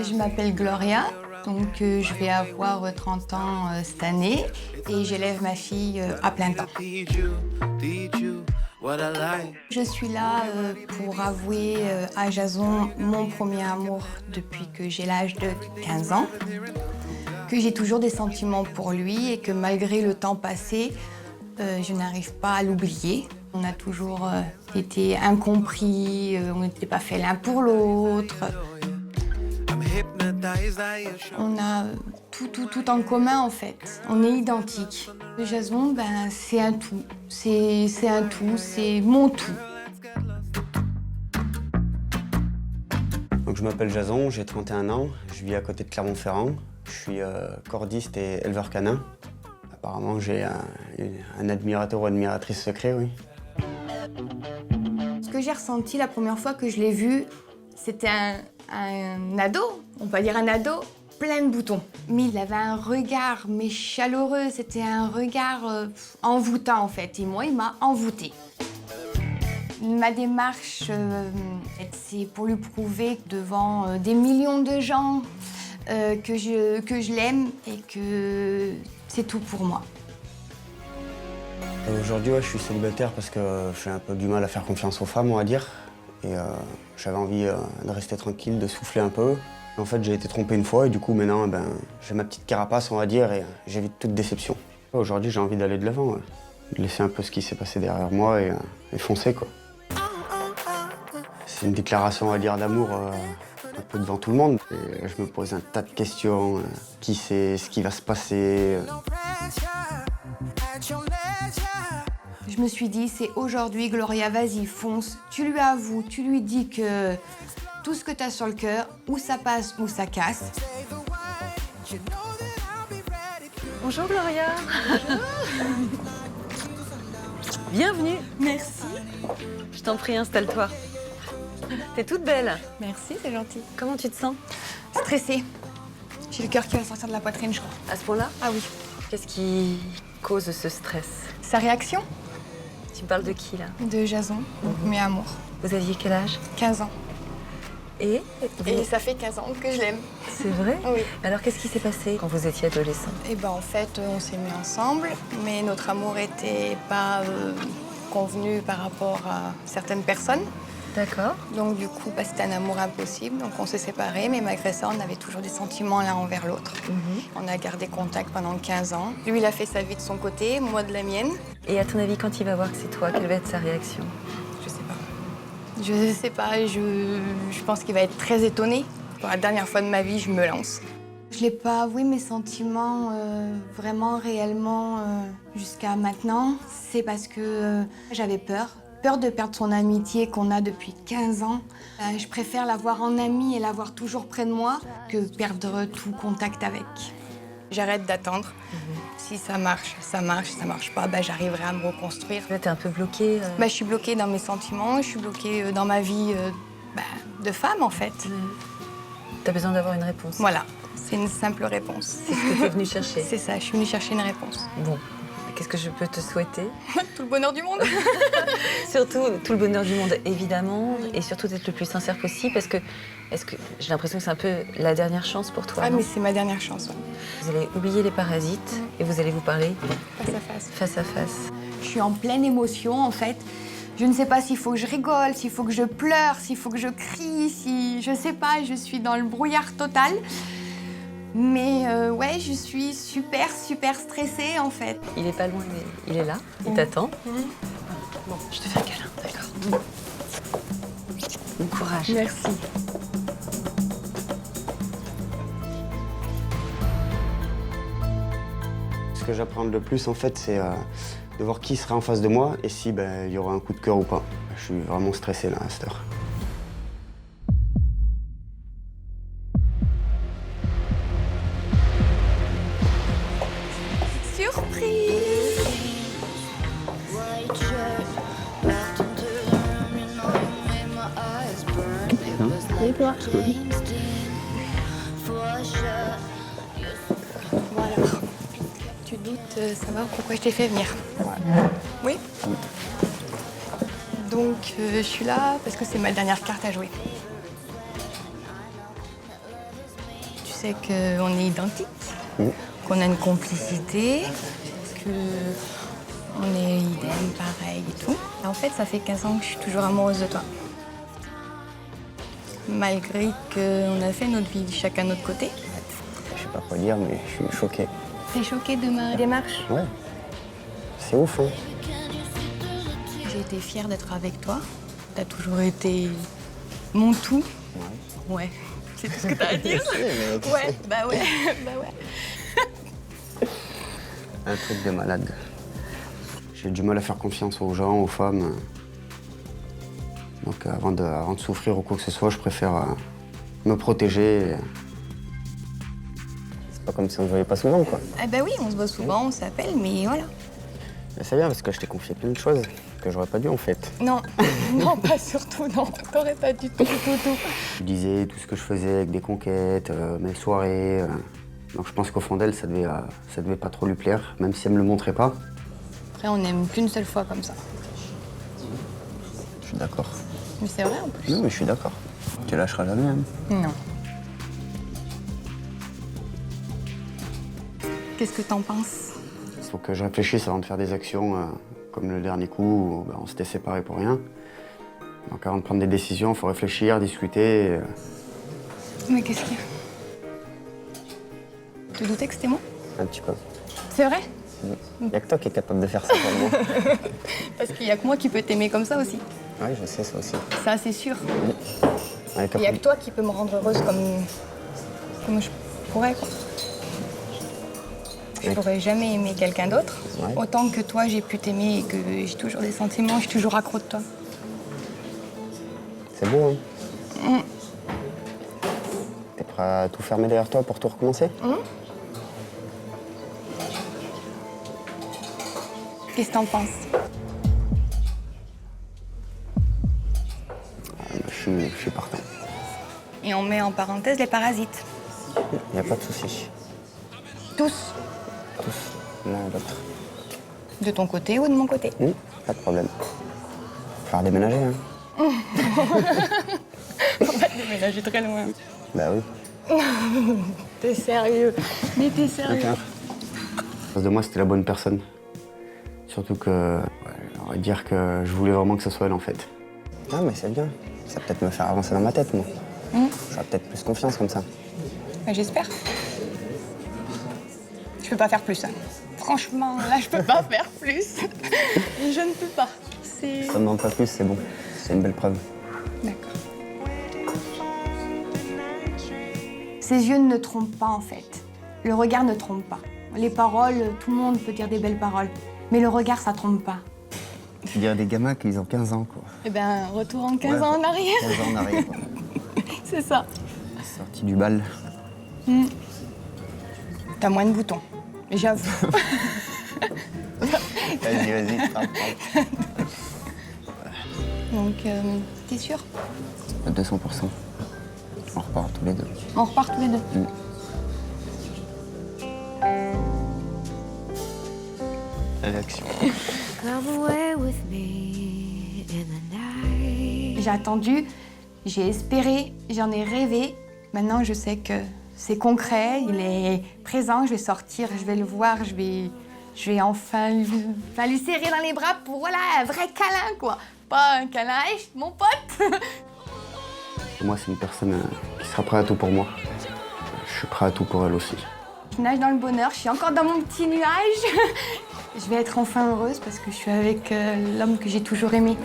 Je m'appelle Gloria, donc je vais avoir 30 ans cette année et j'élève ma fille à plein temps. Je suis là pour avouer à Jason mon premier amour depuis que j'ai l'âge de 15 ans, que j'ai toujours des sentiments pour lui et que malgré le temps passé, je n'arrive pas à l'oublier. On a toujours été incompris, on n'était pas fait l'un pour l'autre. On a tout en commun en fait. On est identiques. Jason, ben, c'est un tout. C'est un tout, c'est mon tout. Donc, je m'appelle Jason, j'ai 31 ans, je vis à côté de Clermont-Ferrand. Je suis cordiste et éleveur canin. Apparemment, j'ai un admirateur ou admiratrice secret, oui. Ce que j'ai ressenti la première fois que je l'ai vu, c'était un ado, on peut dire un ado, plein de boutons. Mais il avait un regard mais chaleureux, c'était un regard envoûtant en fait. Et moi, il m'a envoûtée. Ma démarche, c'est pour lui prouver devant des millions de gens que je l'aime et que c'est tout pour moi. Aujourd'hui, ouais, je suis célibataire parce que j'ai un peu du mal à faire confiance aux femmes, on va dire. Et j'avais envie de rester tranquille, de souffler un peu. En fait, j'ai été trompé une fois et du coup, maintenant, ben, j'ai ma petite carapace, on va dire, et j'évite toute déception. Aujourd'hui, j'ai envie d'aller de l'avant, ouais. De laisser un peu ce qui s'est passé derrière moi et foncer, quoi. C'est une déclaration, on va dire, d'amour un peu devant tout le monde. Et je me pose un tas de questions. Qui sait ce qui va se passer? Je me suis dit, c'est aujourd'hui, Gloria, vas-y, fonce. Tu lui avoues, tu lui dis que tout ce que tu as sur le cœur, où ça passe, où ça casse. Bonjour Gloria. Bonjour. Bienvenue. Merci. Je t'en prie, installe-toi. T'es toute belle. Merci, c'est gentil. Comment tu te sens? Stressée. J'ai le cœur qui va sortir de la poitrine, je crois. À ce point-là? Ah oui. Qu'est-ce qui cause ce stress? Sa réaction? Tu me parles de qui, là? De Jason, mes amours. Vous aviez quel âge? 15 ans. Et ça fait 15 ans que je l'aime. C'est vrai? Oui. Alors, qu'est-ce qui s'est passé quand vous étiez adolescent? Eh ben, en fait, on s'est mis ensemble, mais notre amour n'était pas convenu par rapport à certaines personnes. D'accord. Donc, du coup, c'était un amour impossible. Donc, on s'est séparés, mais malgré ça, on avait toujours des sentiments l'un envers l'autre. On a gardé contact pendant 15 ans. Lui, il a fait sa vie de son côté, moi de la mienne. Et à ton avis, quand il va voir que c'est toi, quelle va être sa réaction? Je sais pas. Je sais pas, je pense qu'il va être très étonné. Pour la dernière fois de ma vie, je me lance. Je n'ai pas avoué mes sentiments vraiment, réellement, jusqu'à maintenant. C'est parce que j'avais peur. Peur de perdre son amitié qu'on a depuis 15 ans. Je préfère l'avoir en amie et l'avoir toujours près de moi que perdre tout contact avec. J'arrête d'attendre. Si ça marche, ça marche. Si ça marche pas, j'arriverai à me reconstruire. Là, t'es un peu bloquée. Je suis bloquée dans mes sentiments, je suis bloquée dans ma vie de femme, en fait. T'as besoin d'avoir une réponse. Voilà, c'est une simple réponse. C'est ce que t'es venue chercher. C'est ça, je suis venue chercher une réponse. Bon, qu'est-ce que je peux te souhaiter? Tout le bonheur du monde. Surtout, tout le bonheur du monde, évidemment, et surtout d'être le plus sincère possible, parce que j'ai l'impression que c'est un peu la dernière chance pour toi. Ah, non? mais c'est ma dernière chance. Ouais. Vous allez oublier les parasites et vous allez vous parler Face à face. face à face. Je suis en pleine émotion, en fait. Je ne sais pas s'il faut que je rigole, s'il faut que je pleure, s'il faut que je crie, si... Je sais pas, je suis dans le brouillard total. Mais ouais, je suis super stressée, en fait. Il est pas loin, il est là, il t'attend. Bon, je te fais un câlin, d'accord. Bon courage. Merci. Ce que j'apprends le plus, en fait, c'est de voir qui sera en face de moi et si il y aura un coup de cœur ou pas. Je suis vraiment stressé là, à cette heure. Surprise! Et toi? Voilà. Tu doutes savoir pourquoi je t'ai fait venir? Oui? Donc je suis là parce que c'est ma dernière carte à jouer. Tu sais qu'on est identiques, qu'on a une complicité, qu'on est idem, pareil et tout. Et en fait, ça fait 15 ans que je suis toujours amoureuse de toi. Malgré qu'on a fait notre vie chacun de notre côté. Je sais pas quoi dire, mais je suis choqué. T'es choquée de ma démarche? Ouais. C'est ouf, hein. J'ai été fière d'être avec toi. T'as toujours été mon tout. Ouais. C'est tout ce que t'as à dire? Ouais, bah ouais, bah ouais. Un truc de malade. J'ai du mal à faire confiance aux gens, aux femmes. Donc avant de souffrir ou quoi que ce soit, je préfère me protéger. C'est pas comme si on se voyait pas souvent, quoi. Ah bah oui, on se voit souvent, on s'appelle, mais voilà. Mais c'est bien parce que je t'ai confié plein de choses que j'aurais pas dû en fait. Non, non, pas surtout, non. T'aurais pas du tout, tout. Je disais tout ce que je faisais avec des conquêtes, mes soirées. Donc je pense qu'au fond d'elle, ça devait pas trop lui plaire, même si elle me le montrait pas. Après, on n'aime qu'une seule fois comme ça. Je suis d'accord. Mais c'est vrai en plus. Non, mais je suis d'accord. Tu lâcheras jamais, hein. Non. Qu'est-ce que t'en penses? Il faut que je réfléchisse avant de faire des actions comme le dernier coup où on s'était séparés pour rien. Donc avant de prendre des décisions, il faut réfléchir, discuter. Mais qu'est-ce qu'il y a? Tu doutais que c'était moi? Un petit peu. C'est vrai? Il n'y a que toi qui es capable de faire ça pour moi. Parce qu'il y a que moi qui peux t'aimer comme ça aussi. Oui, je sais ça aussi. Ça, c'est sûr. Ouais, Il y a que toi qui peux me rendre heureuse comme je pourrais, quoi. Je pourrais jamais aimer quelqu'un d'autre. Ouais. Autant que toi, j'ai pu t'aimer et que j'ai toujours des sentiments, je suis toujours accro de toi. C'est beau, hein? T'es prêt à tout fermer derrière toi pour tout recommencer? Qu'est-ce que t'en penses? Je suis partant. Et on met en parenthèse les parasites. Il n'y a pas de souci. Tous. Tous, l'un et l'autre. De ton côté ou de mon côté. Pas de problème. Falloir déménager, hein? On va déménager très loin. Bah oui. T'es sérieux? Mais t'es sérieux? Ok. En face de moi, c'était la bonne personne. Surtout que, on va dire que je voulais vraiment que ce soit elle, en fait. Ah, mais c'est bien. Ça va peut-être me faire avancer dans ma tête, moi. J'aurai peut-être plus confiance comme ça. Bah, j'espère. Je peux pas faire plus. Hein. Franchement, là, je peux pas faire plus. Je ne peux pas. C'est... Ça ne demande pas plus, c'est bon. C'est une belle preuve. D'accord. Ses yeux ne trompent pas, en fait. Le regard ne trompe pas. Les paroles, tout le monde peut dire des belles paroles. Mais le regard, ça trompe pas. Je dirais des gamins qui ont 15 ans, quoi. Eh ben, retour en 15 ans en arrière. 15 ans en arrière, quoi. C'est ça. Sorti du bal. T'as moins de boutons. J'avoue. Vas-y, parle. Donc, t'es sûr? 200%. On repart tous les deux. On repart tous les deux. Allez, action. J'ai attendu, j'ai espéré, j'en ai rêvé. Maintenant, je sais que c'est concret, il est présent, je vais sortir, je vais le voir, je vais enfin lui serrer dans les bras pour, voilà, un vrai câlin, quoi. Pas un câlin, hey, mon pote. Moi, c'est une personne qui sera prête à tout pour moi. Je suis prêt à tout pour elle aussi. Je nage dans le bonheur, je suis encore dans mon petit nuage. Je vais être enfin heureuse parce que je suis avec l'homme que j'ai toujours aimé.